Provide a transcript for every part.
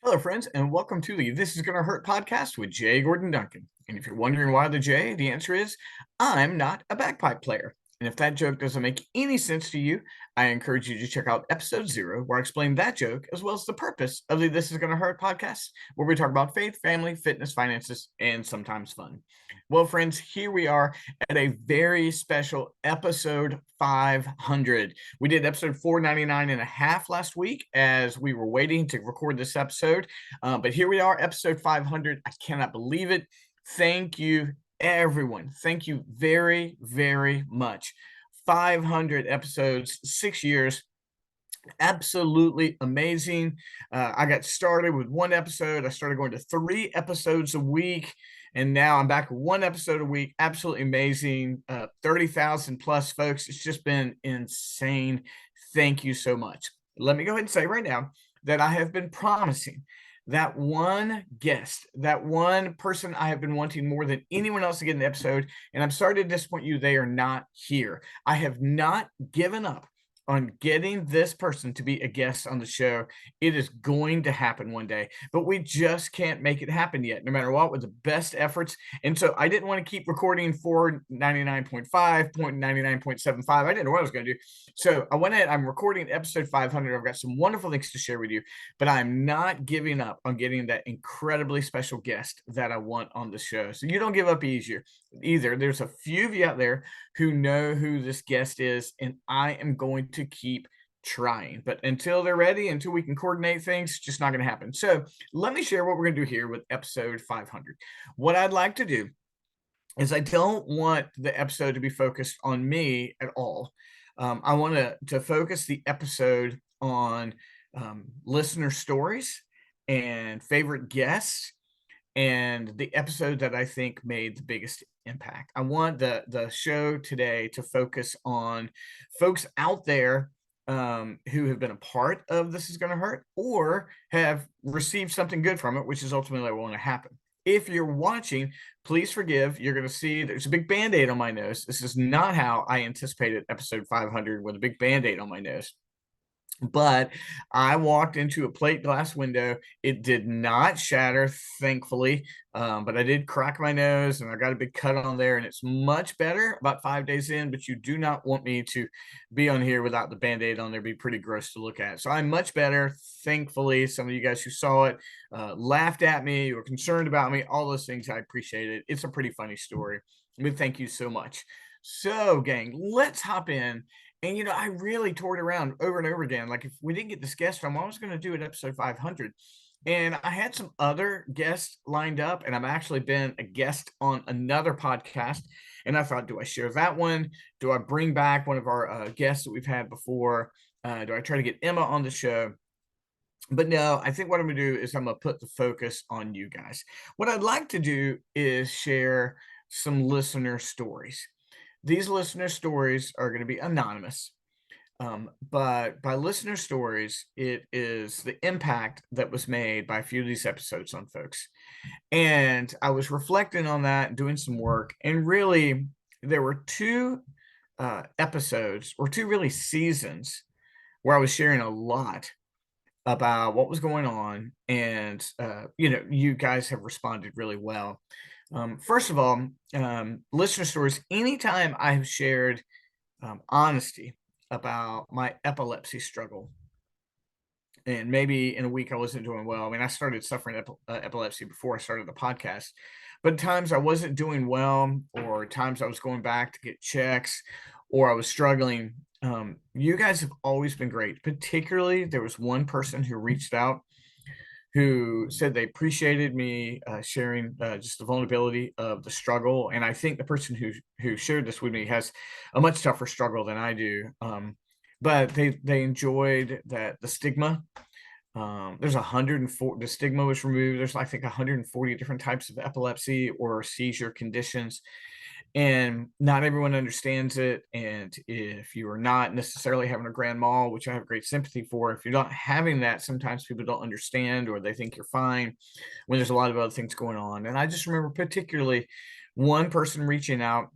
Hello, friends, and welcome to the This Is Gonna Hurt podcast with Jay Gordon Duncan. And if you're wondering why the J, the answer is I'm not a bagpipe player. And if that joke doesn't make any sense to you, I encourage you to check out episode 0, where I explain that joke as well as the purpose of the This Is Gonna Hurt podcast, where we talk about faith, family, fitness, finances, and sometimes fun. Well, friends, here we are at a very special episode 500. We did episode 499 and a half last week as we were waiting to record this episode. But here we are, episode 500. I cannot believe it. Thank you, everyone. Thank you very, very much. 500 episodes, 6 years. Absolutely amazing. I got started with one episode. I started going to 3 episodes a week. And now I'm back one episode a week. Absolutely amazing. 30,000 plus folks. It's just been insane. Thank you so much. Let me go ahead and say right now that I have been promising that one guest, that one person I have been wanting more than anyone else to get in the episode. And I'm sorry to disappoint you. They are not here. I have not given up on getting this person to be a guest on the show. It is going to happen one day, but we just can't make it happen yet, no matter what, with the best efforts. And so I didn't want to keep recording for 99.5, 99.75. I didn't know what I was going to do. So I went ahead, I'm recording episode 500. I've got some wonderful things to share with you, but I'm not giving up on getting that incredibly special guest that I want on the show. So you don't give up either. There's a few of you out there who know who this guest is, and I am going to keep trying. But until they're ready, until we can coordinate things, it's just not going to happen. So let me share what we're going to do here with episode 500. What I'd like to do is I don't want the episode to be focused on me at all. I want to focus the episode on listener stories and favorite guests and the episode that I think made the biggest impact. I want the show today to focus on folks out there who have been a part of This Is Gonna Hurt or have received something good from it, which is ultimately what want to happen. If you're watching, please forgive. You're going to see there's a big Band-Aid on my nose. This is not how I anticipated episode 500 with a big Band-Aid on my nose. But I walked into a plate glass window. It did not shatter, thankfully, but I did crack my nose and I got a big cut on there, and it's much better about 5 days in, but you do not want me to be on here without the Band-Aid on there. It'd be pretty gross to look at. So I'm much better, thankfully. Some of you guys who saw it laughed at me, were concerned about me, all those things. I appreciate it. It's a pretty funny story. But thank you so much. So, gang, let's hop in. And, I really toured around over and over again. Like, if we didn't get this guest from, I was going to do it episode 500. And I had some other guests lined up, and I've actually been a guest on another podcast. And I thought, do I share that one? Do I bring back one of our guests that we've had before? Do I try to get Emma on the show? But no, I think what I'm going to do is I'm going to put the focus on you guys. What I'd like to do is share some listener stories. These listener stories are going to be anonymous. But by listener stories, it is the impact that was made by a few of these episodes on folks. And I was reflecting on that, doing some work, and really, there were 2 episodes or 2 really seasons where I was sharing a lot about what was going on, and you guys have responded really well. First of all, listener stories. Anytime I have shared honesty about my epilepsy struggle, and maybe in a week I wasn't doing well. I mean, I started suffering epilepsy before I started the podcast, but times I wasn't doing well, or times I was going back to get checks, or I was struggling. You guys have always been great. Particularly, there was one person who reached out who said they appreciated me sharing just the vulnerability of the struggle. And I think the person who shared this with me has a much tougher struggle than I do. But they enjoyed that the stigma. There's 104. The stigma was removed. There's, I think, 140 different types of epilepsy or seizure conditions, and not everyone understands it. And if you are not necessarily having a grand mal, which I have great sympathy for, if you're not having that, sometimes people don't understand, or they think you're fine when there's a lot of other things going on. And I just remember particularly one person reaching out.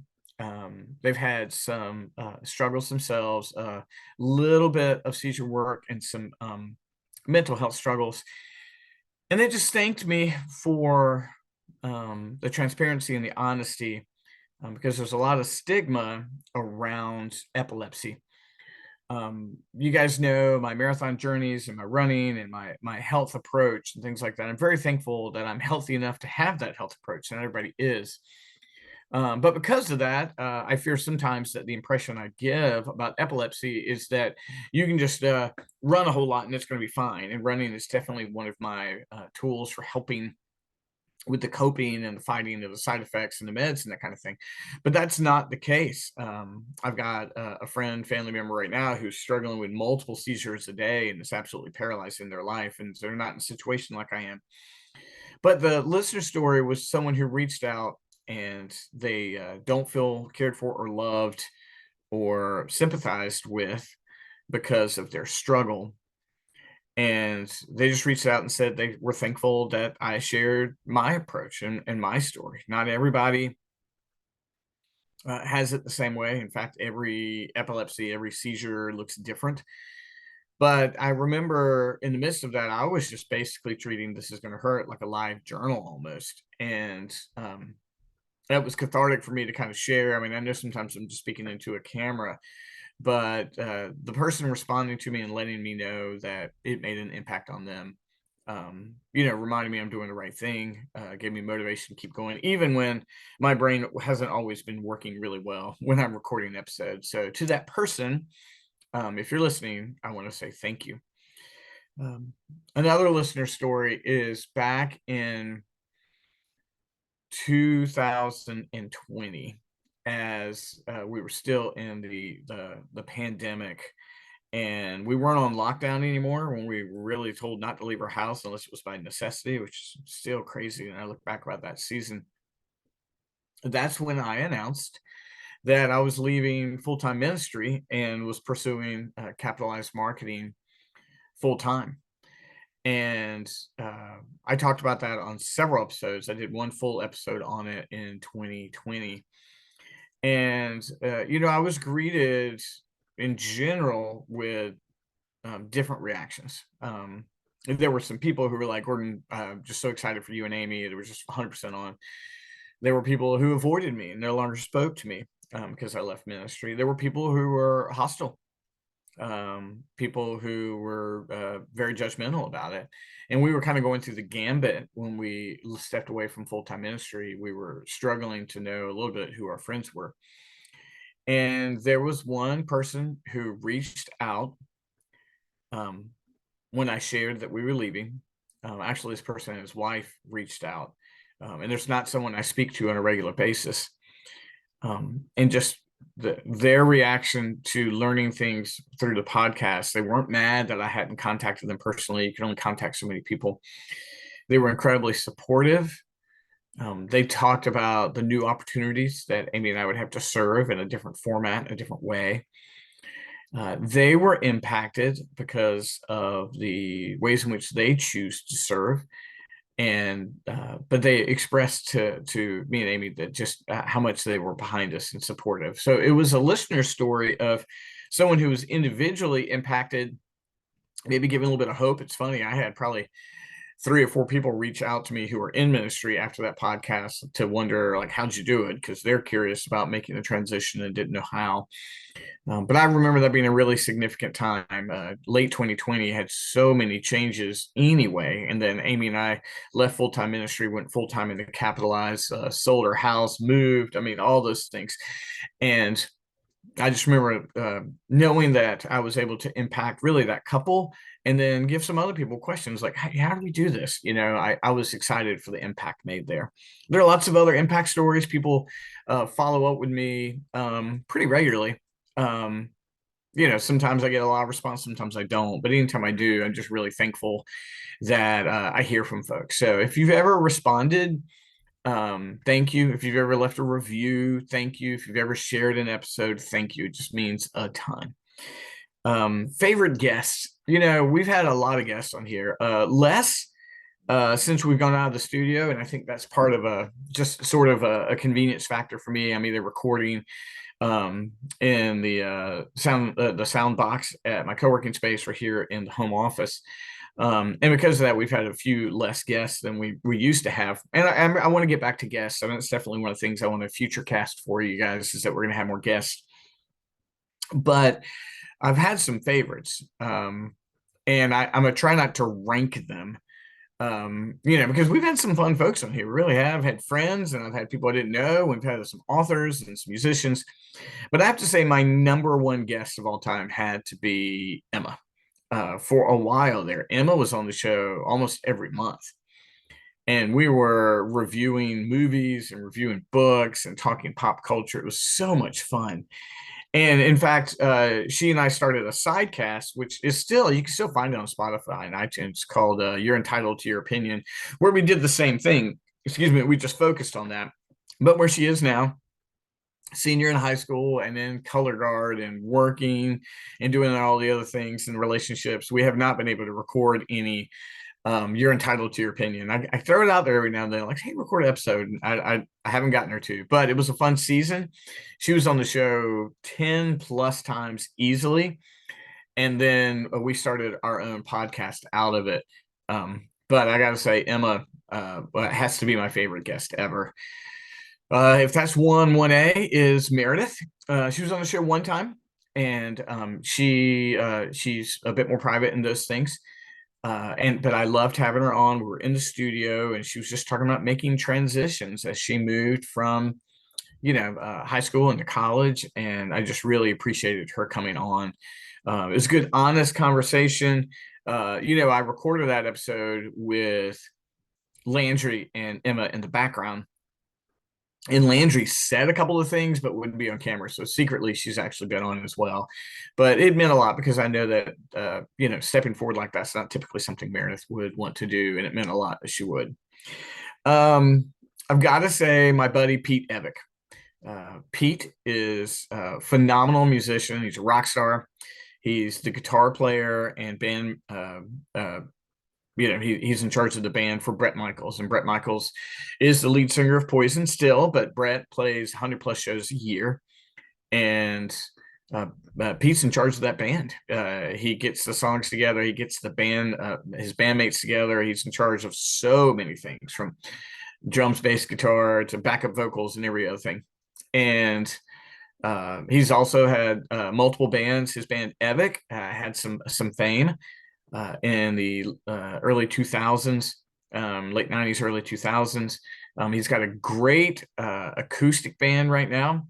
They've had some struggles themselves, a little bit of seizure work, and some mental health struggles. And they just thanked me for the transparency and the honesty, because there's a lot of stigma around epilepsy. You guys know my marathon journeys and my running and my health approach and things like that. I'm very thankful that I'm healthy enough to have that health approach, and everybody is. But because of that, I fear sometimes that the impression I give about epilepsy is that you can just run a whole lot and it's going to be fine. And running is definitely one of my tools for helping with the coping and the fighting of the side effects and the meds and that kind of thing. But that's not the case. I've got a friend, family member right now who's struggling with multiple seizures a day and is absolutely paralyzed in their life. And they're not in a situation like I am. But the listener story was someone who reached out and they don't feel cared for or loved or sympathized with because of their struggle. And they just reached out and said they were thankful that I shared my approach and my story. Not everybody has it the same way. In fact, every epilepsy, every seizure looks different. But I remember in the midst of that, I was just basically treating this is going to hurt like a live journal almost. And that was cathartic for me to kind of share. I mean, I know sometimes I'm just speaking into a camera, but the person responding to me and letting me know that it made an impact on them, reminded me I'm doing the right thing, gave me motivation to keep going, even when my brain hasn't always been working really well when I'm recording episodes. So to that person, if you're listening, I want to say thank you. Another listener story is back in 2020, as we were still in the pandemic, and we weren't on lockdown anymore, when we were really told not to leave our house unless it was by necessity, which is still crazy. And I look back about that season. That's when I announced that I was leaving full-time ministry and was pursuing capitalized marketing full-time. And I talked about that on several episodes. I did one full episode on it in 2020. And, I was greeted in general with different reactions. There were some people who were like, Gordon, just so excited for you and Amy. It was just 100% on. There were people who avoided me and no longer spoke to me because I left ministry. There were people who were hostile, people who were very judgmental about it. And we were kind of going through the gambit when we stepped away from full-time ministry. We were struggling to know a little bit who our friends were. And there was one person who reached out when I shared that we were leaving. Actually, this person and his wife reached out. And there's not someone I speak to on a regular basis. And just their reaction to learning things through the podcast, they weren't mad that I hadn't contacted them personally. You can only contact so many people. They were incredibly supportive. They talked about the new opportunities that Amy and I would have to serve in a different format, a different way. They were impacted because of the ways in which they choose to serve. And but they expressed to me and Amy that just how much they were behind us and supportive. So it was a listener story of someone who was individually impacted, maybe giving a little bit of hope. It's funny, I had probably 3 or 4 people reach out to me who were in ministry after that podcast to wonder, like, how'd you do it? Because they're curious about making the transition and didn't know how. But I remember that being a really significant time. Late 2020 had so many changes anyway. And then Amy and I left full-time ministry, went full-time into Capitalize, sold our house, moved. I mean, all those things. And I just remember knowing that I was able to impact really that couple and then give some other people questions like, hey, how do we do this? I was excited for the impact made there. There are lots of other impact stories. People follow up with me pretty regularly. Sometimes I get a lot of response, sometimes I don't. But anytime I do, I'm just really thankful that I hear from folks. So if you've ever responded, thank you. If you've ever left a review, thank you. If you've ever shared an episode, thank you. It just means a ton. Favorite guests. We've had a lot of guests on here. Less since we've gone out of the studio, and I think that's part of just sort of a convenience factor for me. I'm either recording um, in the sound box at my co-working space or here in the home office. And because of that, we've had a few less guests than we used to have. And I want to get back to guests. I mean, it's definitely one of the things I want to future cast for you guys, is that we're going to have more guests. But I've had some favorites. And I'm going to try not to rank them. Because we've had some fun folks on here. We really have had friends, and I've had people I didn't know. We've had some authors and some musicians. But I have to say, my number one guest of all time had to be Emma. For a while there, Emma was on the show almost every month. And we were reviewing movies and reviewing books and talking pop culture. It was so much fun. And in fact, she and I started a sidecast, which is still, you can still find it on Spotify and iTunes, called You're Entitled to Your Opinion, where we did the same thing. Excuse me, we just focused on that. But where she is now, senior in high school and in color guard and working and doing all the other things and relationships, we have not been able to record any You're Entitled to Your Opinion. I throw it out there every now and then, like, hey, record an episode. I haven't gotten her to, but it was a fun season. She was on the show 10 plus times easily. And then we started our own podcast out of it. But I got to say, Emma has to be my favorite guest ever. If that's 1A is Meredith. She was on the show one time, and she's a bit more private in those things. But I loved having her on. We were in the studio, and she was just talking about making transitions as she moved from, high school into college. And I just really appreciated her coming on. It was a good, honest conversation. I recorded that episode with Landry and Emma in the background. And Landry said a couple of things, but wouldn't be on camera. So secretly, she's actually been on as well. But it meant a lot, because I know that, stepping forward like that's not typically something Meredith would want to do. And it meant a lot that she would. I've got to say, my buddy, Pete Evick. Pete is a phenomenal musician. He's a rock star. He's the guitar player and band he's in charge of the band for Bret Michaels, and Bret Michaels is the lead singer of Poison still, but Bret plays 100 plus shows a year, and Pete's in charge of that band. He gets the songs together, he gets the band, his bandmates together. He's in charge of so many things, from drums, bass, guitar to backup vocals and every other thing. And he's also had multiple bands. His band Evick had some fame in the early 2000s, late 90s, early 2000s. He's got a great acoustic band right now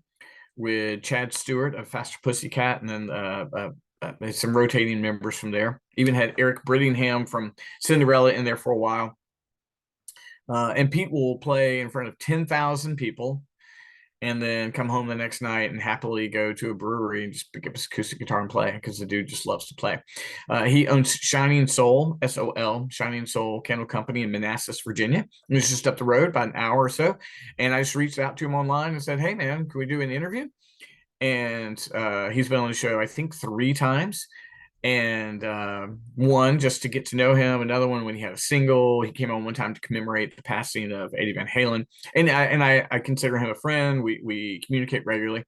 with Chad Stewart of Faster Pussycat, and then some rotating members from there. Even had Eric Brittingham from Cinderella in there for a while. And Pete will play in front of 10,000 people, and then come home the next night and happily go to a brewery and just pick up his acoustic guitar and play, because the dude just loves to play. He owns Shining Soul, SOL, Shining Soul Candle Company in Manassas, Virginia. It was just up the road, about an hour or so. And I just reached out to him online and said, hey, man, can we do an interview? And he's been on the show, I think, 3 times. And one just to get to know him, another one when he had a single. He came on one time to commemorate the passing of Eddie Van Halen, and I consider him a friend. We communicate regularly.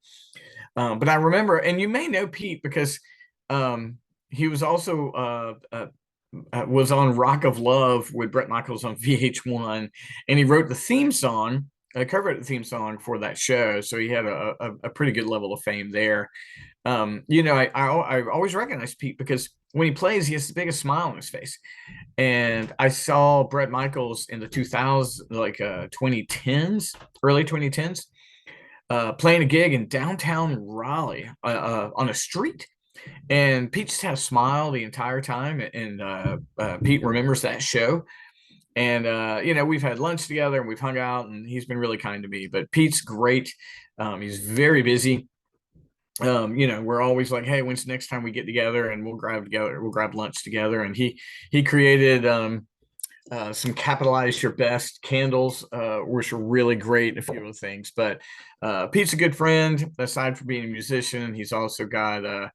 But I remember, and you may know Pete, because he was also was on Rock of Love with Bret Michaels on VH1, and he wrote the theme song, covered the theme song for that show. So he had a pretty good level of fame there. I always recognize Pete, because when he plays, he has the biggest smile on his face. And I saw Bret Michaels in the 2000s, like 2010s, early 2010s, playing a gig in downtown Raleigh on a street. And Pete just had a smile the entire time. And Pete remembers that show. And, we've had lunch together and we've hung out, and he's been really kind to me. But Pete's great. He's very busy. We're always like, hey, when's the next time we get together, and we'll grab lunch together. And he created some Capitalize Your Best candles, which are really great, a few of the things. But Pete's a good friend. Aside from being a musician, he's also got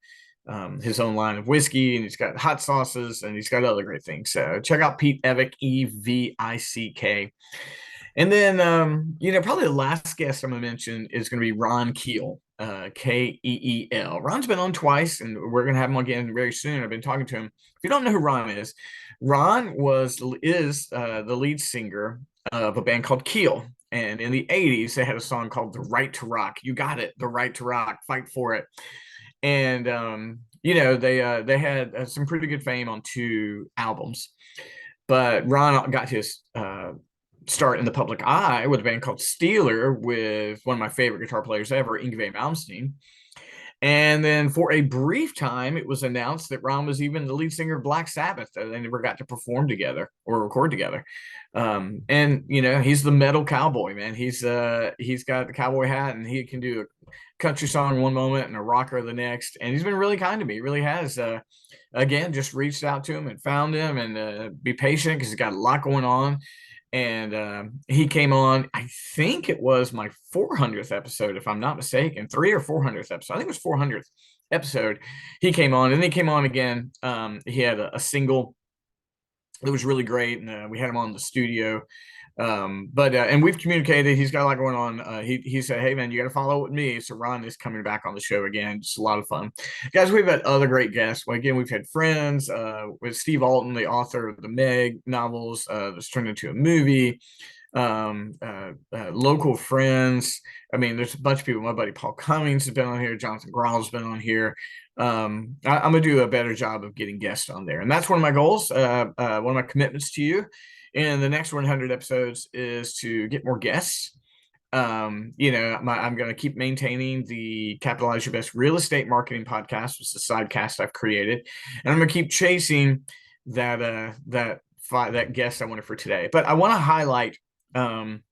his own line of whiskey, and he's got hot sauces, and he's got other great things. So check out Pete Evick, Evick. And then, probably the last guest I'm going to mention is going to be Ron Keel, Keel. Ron's been on twice, and we're going to have him again very soon. I've been talking to him. If you don't know who Ron is, Ron is the lead singer of a band called Keel. And in the 80s, they had a song called The Right to Rock. You got it, The Right to Rock, fight for it. And, they had some pretty good fame on 2 albums. But Ron got his start in the public eye with a band called Steeler with one of my favorite guitar players ever, Yngwie Malmsteen. And then for a brief time, it was announced that Ron was even the lead singer of Black Sabbath. They never got to perform together or record together. And he's the metal cowboy, man. He's got the cowboy hat, and he can do a country song one moment and a rocker the next. And he's been really kind to me. He really has. Again, just reached out to him and found him, and be patient because he's got a lot going on. And he came on, I think it was my 400th episode, if I'm not mistaken, 300th or 400th episode. I think it was 400th episode. He came on, and he came on again. He had a single that was really great, and we had him on the studio. And we've communicated. He's got a lot going on. He said, "Hey man, you got to follow with me." So Ron is coming back on the show again. It's a lot of fun, guys. We've had other great guests. Well, again, we've had friends with Steve Alton, the author of the Meg novels that's turned into a movie. Local friends. I mean, there's a bunch of people. My buddy Paul Cummings has been on here. Jonathan Grawl has been on here. I'm gonna do a better job of getting guests on there, and that's one of my goals. One of my commitments to you in the next 100 episodes is to get more guests. I'm going to keep maintaining the Capitalize Your Best Real Estate Marketing podcast, which is the sidecast I've created, and I'm going to keep chasing that guest I wanted for today. But I want to highlight the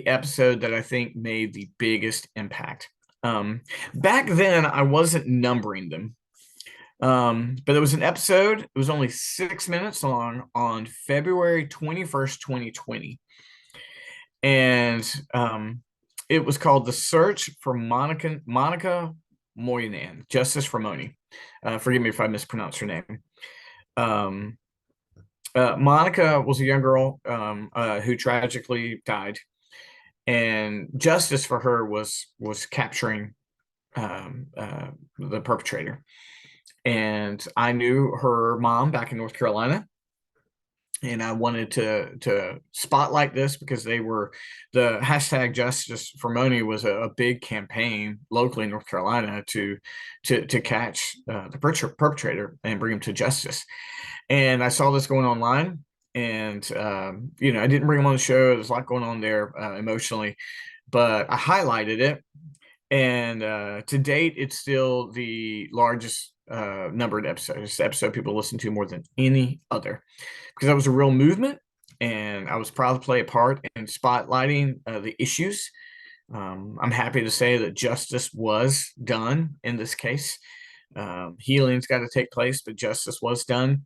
episode that I think made the biggest impact. Back then, I wasn't numbering them. But there was an episode, it was only 6 minutes long, on February 21st, 2020. And it was called The Search for Monica Moynihan, Justice for Moni. Forgive me if I mispronounce her name. Monica was a young girl who tragically died. And justice for her was capturing the perpetrator. And I knew her mom back in North Carolina, and I wanted to spotlight this because they were the hashtag Justice for Moni was a big campaign locally in North Carolina to catch the perpetrator and bring him to justice. And I saw this going online, and I didn't bring him on the show. There's a lot going on there emotionally, but I highlighted it. And to date, it's still the largest numbered episode. It's the episode people listen to more than any other, because that was a real movement, and I was proud to play a part in spotlighting the issues. I'm happy to say that justice was done in this case. Healing's got to take place, but justice was done.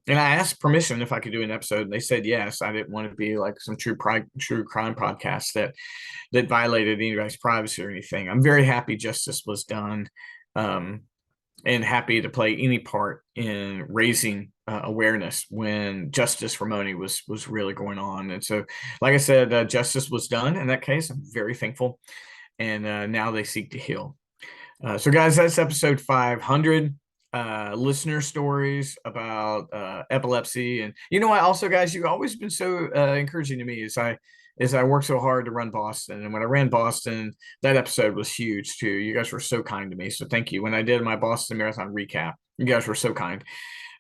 And I asked permission if I could do an episode, and they said yes. I didn't want to be like some true crime podcast that violated anybody's privacy or anything. I'm very happy justice was done, and happy to play any part in raising awareness when justice for Moni was really going on. And so, like I said, justice was done in that case. I'm very thankful, and now they seek to heal. So, guys, that's episode 500. Listener stories about epilepsy. And you know what, also, guys, you've always been so encouraging to me as I worked so hard to run Boston. And when I ran Boston, that episode was huge too. You guys were so kind to me, so thank you. When I did my Boston Marathon recap, you guys were so kind.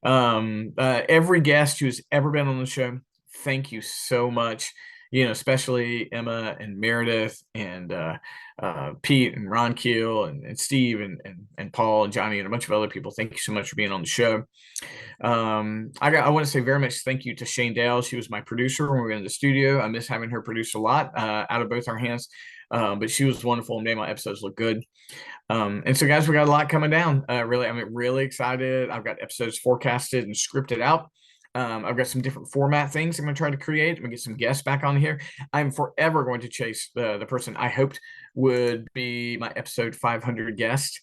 Every guest who's ever been on the show, thank you so much. Especially Emma and Meredith and Pete and Ron Keel and Steve and Paul and Johnny and a bunch of other people. Thank you so much for being on the show. I want to say very much thank you to Shane Dale. She was my producer when we were in the studio. I miss having her produce a lot out of both our hands, but she was wonderful and made my episodes look good. And so, guys, we got a lot coming down. Really excited. I've got episodes forecasted and scripted out. I've got some different format things I'm going to try to create. I'm going to get some guests back on here. I'm forever going to chase the person I hoped would be my episode 500 guest.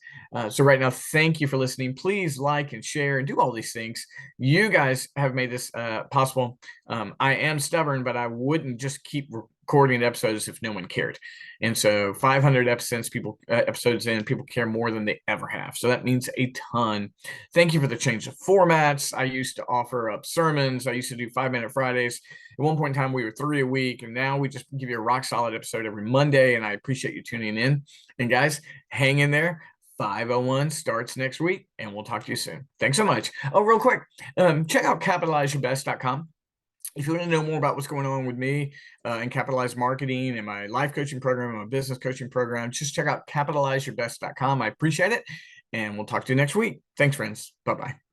So right now, thank you for listening. Please like and share and do all these things. You guys have made this possible. I am stubborn, but I wouldn't just keep recording episodes if no one cared. And so 500 episodes in, people care more than they ever have. So that means a ton. Thank you for the change of formats. I used to offer up sermons. I used to do 5-Minute Fridays. At one point in time, we were 3 a week, and now we just give you a rock solid episode every Monday. And I appreciate you tuning in. And guys, hang in there. 501 starts next week, and we'll talk to you soon. Thanks so much. Oh, real quick, check out capitalizeyourbest.com. If you want to know more about what's going on with me and Capitalize Marketing and my life coaching program and my business coaching program, just check out capitalizeyourbest.com. I appreciate it. And we'll talk to you next week. Thanks, friends. Bye-bye.